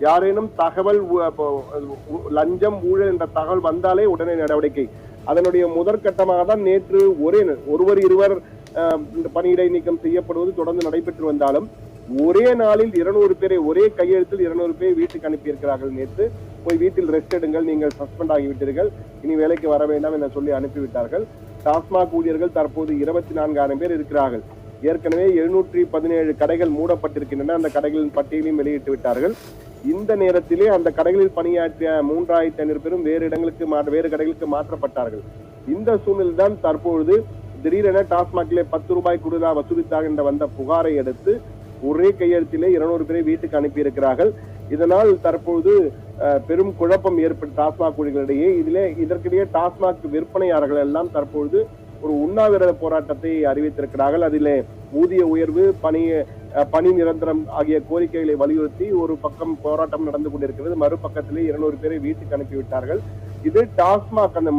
யாரேனும் தகவல் லஞ்சம் ஊழல் என்ற தகவல் வந்தாலே உடனே நடவடிக்கை. அதனுடைய முதற்கட்டமாக தான் நேற்று ஒருவர் இருவர் பணியிடை நீக்கம் செய்யப்படுவது தொடர்ந்து நடைபெற்று வந்தாலும் ஒரே நாளில் 200 பேரை ஒரே கையெழுத்தில் 200 பேர் வீட்டுக்கு அனுப்பியிருக்கிறார்கள். நேற்று போய் வீட்டில் ரெஸ்ட் எடுங்கள், நீங்கள் சஸ்பெண்ட் ஆகிவிட்டீர்கள், இனி வேலைக்கு வர வேண்டாம் என சொல்லி அனுப்பிவிட்டார்கள். டாஸ்மாக் ஊழியர்கள் தற்போது 24,000 பேர் இருக்கிறார்கள். ஏற்கனவே 717 கடைகள் மூடப்பட்டிருக்கின்றன. அந்த கடைகளின் பட்டியலையும் வெளியிட்டு விட்டார்கள். இந்த நேரத்திலே அந்த கடைகளில் பணியாற்றிய 3,500 பேரும் வேறு கடைகளுக்கு மாற்றப்பட்டார்கள். இந்த சூழ்நிலை தான் தற்பொழுது திடீரென டாஸ்மாகிலே 10 ரூபாய் கூடுதலாக வசூலித்தார் என்ற வந்த புகாரை அடுத்து ஒரே கையெழுத்திலே 200 பேரை வீட்டுக்கு அனுப்பியிருக்கிறார்கள். இதனால் தற்போது பெரும் குழப்பம் ஏற்பட்ட டாஸ்மாக் ஊழியர்களிடையே. இதற்கிடையே டாஸ்மாக் விற்பனையாளர்கள் எல்லாம் தற்பொழுது ஒரு உண்ணாவிரத போராட்டத்தை அறிவித்திருக்கிறார்கள். அதிலே ஊதிய உயர்வு, பணி நிரந்தரம் ஆகிய கோரிக்கைகளை வலியுறுத்தி ஒரு பக்கம் போராட்டம் நடந்து கொண்டிருக்கிறது. மறுபக்கத்திலே 200 பேரை வீட்டுக்கு அனுப்பிவிட்டார்கள். இது டாஸ்மாக் அந்த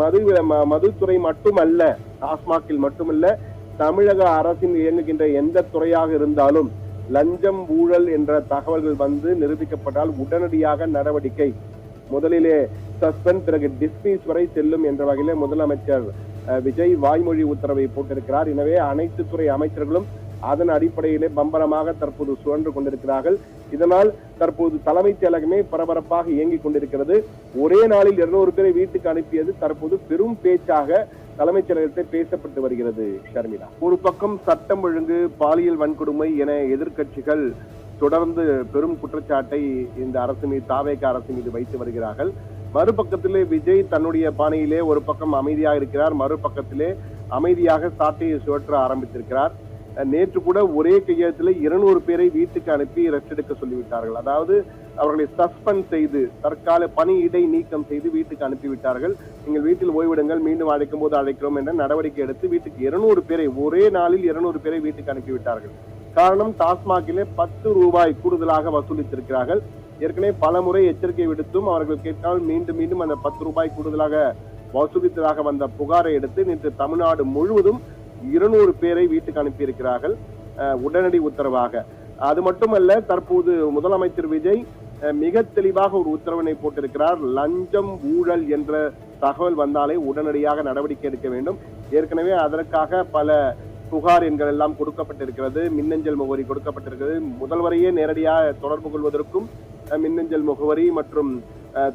மதுத்துறை மட்டுமல்ல, டாஸ்மாகில் மட்டுமல்ல, தமிழக அரசின் இயங்குகின்ற எந்த துறையாக இருந்தாலும் லஞ்சம் ஊழல் என்ற தகவல்கள் வந்து நிரூபிக்கப்பட்டால் உடனடியாக நடவடிக்கை. முதலிலே சஸ்பெண்ட், பிறகு டிஸ்மிஸ் வரை செல்லும் என்ற வகையிலே முதலமைச்சர் விஜய் வாய்மொழி உத்தரவை போட்டிருக்கிறார். எனவே அனைத்து துறை அமைச்சர்களும் அதன் அடிப்படையிலே பம்பரமாக தற்போது சுழன்று கொண்டிருக்கிறார்கள். இதனால் தற்போது தலைமைச் செயலகமே பரபரப்பாக இயங்கிக் கொண்டிருக்கிறது. ஒரே நாளில் 200 பேரை வீட்டுக்கு அனுப்பியது தற்போது பெரும் பேச்சாக தலைமைச் செயலகத்தில் பேசப்பட்டு வருகிறது. ஷர்மிளா, ஒரு பக்கம் சட்டம் ஒழுங்கு, பாலியல் வன்கொடுமை என எதிர்க்கட்சிகள் தொடர்ந்து பெரும் குற்றச்சாட்டை இந்த அரசு மீது, தாவேக அரசு மீது வைத்து வருகிறார்கள். மறுபக்கத்திலே விஜய் தன்னுடைய பாணியிலே ஒரு பக்கம் அமைதியாக இருக்கிறார், மறுபக்கத்திலே அமைதியாக சாட்டையை சுழற்ற ஆரம்பித்திருக்கிறார். நேற்று கூட ஒரே கையெழுத்தில் 200 பேரை வீட்டுக்கு அனுப்பி ரெஸ்ட் எடுக்க சொல்லிவிட்டார்கள். அதாவது அவர்களை சஸ்பெண்ட் செய்து தற்கால பணியிடை நீக்கம் செய்து வீட்டுக்கு அனுப்பிவிட்டார்கள். நீங்கள் வீட்டில் ஓய்விடுங்கள், மீண்டும் அழைக்கும் போது அழைக்கிறோம் என்ற நடவடிக்கை எடுத்து வீட்டுக்கு 200 பேரை ஒரே நாளில் 200 பேரை வீட்டுக்கு அனுப்பிவிட்டார்கள். காரணம், டாஸ்மாகிலே 10 ரூபாய் கூடுதலாக வசூலித்திருக்கிறார்கள். ஏற்கனவே பல முறை எச்சரிக்கை விடுத்தும் அவர்கள் கேட்டால் மீண்டும் மீண்டும் அந்த 10 ரூபாய் கூடுதலாக வசூலித்ததாக வந்த புகாரை எடுத்து நேற்று தமிழ்நாடு முழுவதும் 200 பேரை வீட்டுக்கு அனுப்பியிருக்கிறார்கள் உடனடி உத்தரவாக. அது மட்டுமல்ல, தற்போது முதலமைச்சர் விஜய் மிக தெளிவாக ஒரு உத்தரவினை போட்டிருக்கிறார். லஞ்சம் ஊழல் என்ற தகவல் வந்தாலே உடனடியாக நடவடிக்கை எடுக்க வேண்டும். ஏற்கனவே அதற்காக பல புகார் எண்கள் எல்லாம் கொடுக்கப்பட்டிருக்கிறது, மின்னஞ்சல் முகவரி கொடுக்கப்பட்டிருக்கிறது. முதல்வரையே நேரடியாக தொடர்பு கொள்வதற்கும் மின்னஞ்சல் முகவரி மற்றும்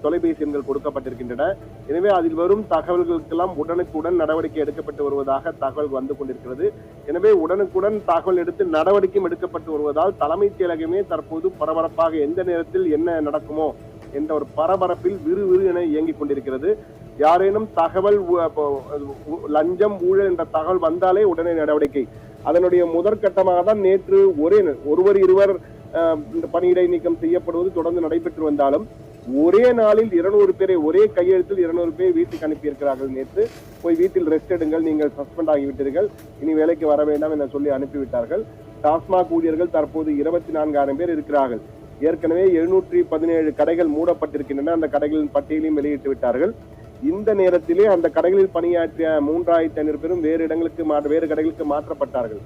தொலைபேசி எண்கள் கொடுக்கப்பட்டிருக்கின்றன. எனவே அதில் வரும் தகவல்களுக்கெல்லாம் உடனுக்குடன் நடவடிக்கை எடுக்கப்பட்டு வருவதாக தகவல் வந்து கொண்டிருக்கிறது. எனவே உடனுக்குடன் தகவல் எடுத்து நடவடிக்கையும் எடுக்கப்பட்டு வருவதால் தலைமைச் செயலகமே தற்போது பரபரப்பாக எந்த நேரத்தில் என்ன நடக்குமோ என்ற ஒரு பரபரப்பில் விறுவிறு என இயங்கிக் கொண்டிருக்கிறது. யாரேனும் தகவல் லஞ்சம் ஊழல் என்ற தகவல் வந்தாலே உடனே நடவடிக்கை. அதனுடைய முதற்கட்டமாக தான் நேற்று ஒருவர் இருவர் பணியிடை நீக்கம் செய்யப்படுவது தொடர்ந்து நடைபெற்று வந்தாலும் ஒரே நாளில் 200 பேரை ஒரே கையெழுத்தில் 200 பேர் வீட்டுக்கு அனுப்பியிருக்கிறார்கள். நேற்று போய் வீட்டில் ரெஸ்ட் எடுங்கள், நீங்கள் சஸ்பெண்ட் ஆகிவிட்டீர்கள், இனி வேலைக்கு வர வேண்டாம் என சொல்லி அனுப்பிவிட்டார்கள். டாஸ்மாக் ஊழியர்கள் தற்போது 24,000 பேர் இருக்கிறார்கள். ஏற்கனவே 717 கடைகள் மூடப்பட்டிருக்கின்றன. அந்த கடைகளின் பட்டியலையும் வெளியிட்டு விட்டார்கள். இந்த நேரத்திலே அந்த கடைகளில் பணியாற்றிய 3,500 பேரும் வேறு கடைகளுக்கு மாற்றப்பட்டார்கள்.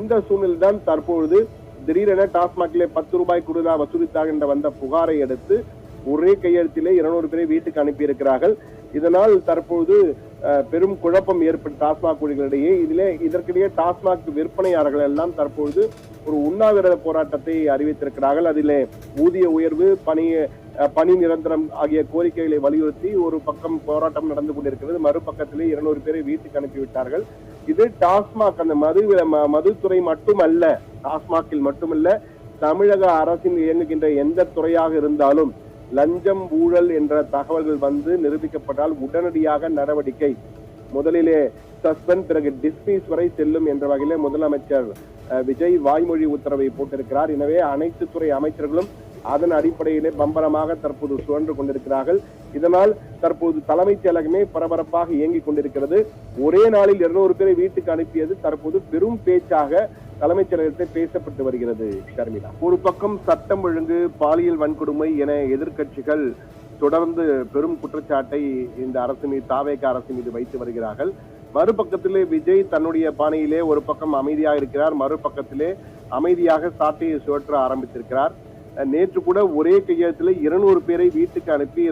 இந்த சூழ்நிலை தான் தற்பொழுது திடீரென டாஸ்மாகிலே 10 ரூபாய் கூடுதலாக வசூலித்தார் என்ற வந்த புகாரை அடுத்து ஒரே கையெழுத்திலே 200 பேரை வீட்டுக்கு அனுப்பியிருக்கிறார்கள். இதனால் தற்போது பெரும் குழப்பம் ஏற்பட்ட டாஸ்மாக் ஊழியர்களிடையே. இதற்கிடையே டாஸ்மாக் விற்பனையாளர்கள் எல்லாம் தற்பொழுது ஒரு உண்ணாவிரத போராட்டத்தை அறிவித்திருக்கிறார்கள். அதிலே ஊதிய உயர்வு, பணி நிரந்தரம் ஆகிய கோரிக்கைகளை வலியுறுத்தி ஒரு பக்கம் போராட்டம் நடந்து கொண்டிருக்கிறது. மறுபக்கத்திலே 200 பேரை வீட்டுக்கு அனுப்பிவிட்டார்கள். இது டாஸ்மாக் அந்த மதுத்துறை மட்டுமல்ல, டாஸ்மாகில் மட்டுமல்ல, தமிழக அரசின் இயங்குகின்ற எந்த துறையாக இருந்தாலும் லஞ்சம் ஊழல் என்ற தகவல்கள் வந்து நிரூபிக்கப்பட்டால் உடனடியாக நடவடிக்கை. முதலிலே சஸ்பெண்ட், பிறகு டிஸ்மிஸ் வரை செல்லும் என்ற வகையிலே முதலமைச்சர் விஜய் வாய்மொழி உத்தரவை போட்டிருக்கிறார். எனவே அனைத்து துறை அமைச்சர்களும் அதன் அடிப்படையிலே பம்பரமாக தற்போது சுழன்று கொண்டிருக்கிறார்கள். இதனால் தற்போது தலைமைச் செயலகமே பரபரப்பாக இயங்கிக் கொண்டிருக்கிறது. ஒரே நாளில் 200 பேரை வீட்டுக்கு அனுப்பியது தற்போது பெரும் பேச்சாக தலைமைச் செயலகத்தில் பேசப்பட்டு வருகிறது. ஷர்மிளா, ஒரு பக்கம் சட்டம் ஒழுங்கு, பாலியல் வன்கொடுமை என எதிர்க்கட்சிகள் தொடர்ந்து பெரும் குற்றச்சாட்டை இந்த அரசு மீது, தாவேக அரசு மீது வைத்து வருகிறார்கள். மறுபக்கத்திலே விஜய் தன்னுடைய பாணியிலே ஒரு பக்கம் அமைதியாக இருக்கிறார், மறுபக்கத்திலே அமைதியாக சாட்டையை சுழற்ற ஆரம்பித்திருக்கிறார். நேற்று கூட ஒரே கையெழுத்துல 200 பேரை வீட்டுக்கு அனுப்பி